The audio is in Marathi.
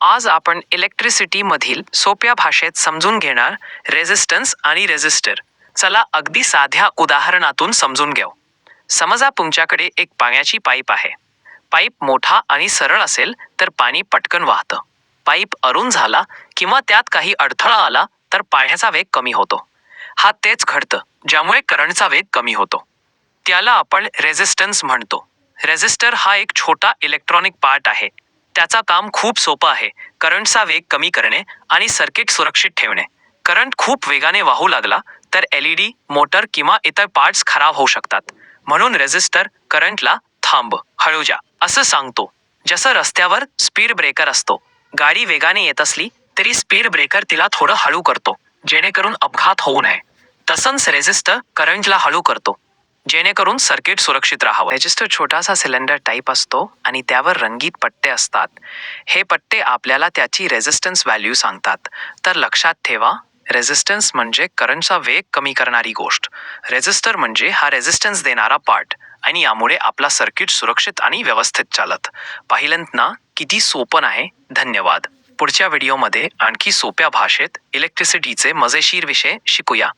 आज आपण इलेक्ट्रिसिटी मधील सोप्या भाषेत समजून घेणार रेझिस्टन्स आणि रेझिस्टर. चला अगदी साध्या उदाहरणातून समजून घेऊ. समजा तुमच्याकडे एक पाण्याची पाईप आहे. पाईप मोठा आणि सरळ असेल तर पाणी पटकन वाहतं. पाईप अरुंद झाला किंवा त्यात काही अडथळा आला तर पाण्याचा वेग कमी होतो. हा तेच घडतं ज्यामुळे करंटचा वेग कमी होतो. त्याला आपण रेझिस्टन्स म्हणतो. रेझिस्टर हा एक छोटा इलेक्ट्रॉनिक पार्ट आहे. त्याचा काम खूप सोपं आहे. करंटचा वेग कमी करणे आणि सर्किट सुरक्षित ठेवणे. करंट खूप वेगाने वाहू लागला तर एलईडी, मोटर किंवा इतर पार्ट्स खराब होऊ शकतात. म्हणून रेझिस्टर करंटला थांब, हळू जा असं सांगतो. जसं रस्त्यावर स्पीड ब्रेकर असतो. गाडी वेगाने येत असली तरी स्पीड ब्रेकर तिला थोडं हळू करतो जेणेकरून अपघात होऊ नये. तसंच रेझिस्टर करंटला हळू करतो जेणेकरून सर्किट सुरक्षित राहावं. रेझिस्टर छोटासा सिलेंडर टाईप असतो आणि त्यावर रंगीत पट्टे असतात. हे पट्टे आपल्याला त्याची रेझिस्टन्स व्हॅल्यू सांगतात. तर लक्षात ठेवा, रेझिस्टन्स म्हणजे करंटचा वेग कमी करणारी गोष्ट. रेझिस्टर म्हणजे हा रेझिस्टन्स देणारा पार्ट आणि यामुळे आपला सर्किट सुरक्षित आणि व्यवस्थित चालत. पाहिलं ना किती सोपं आहे. धन्यवाद. पुढच्या व्हिडिओमध्ये आणखी सोप्या भाषेत इलेक्ट्रिसिटीचे मजेशीर विषय शिकूया.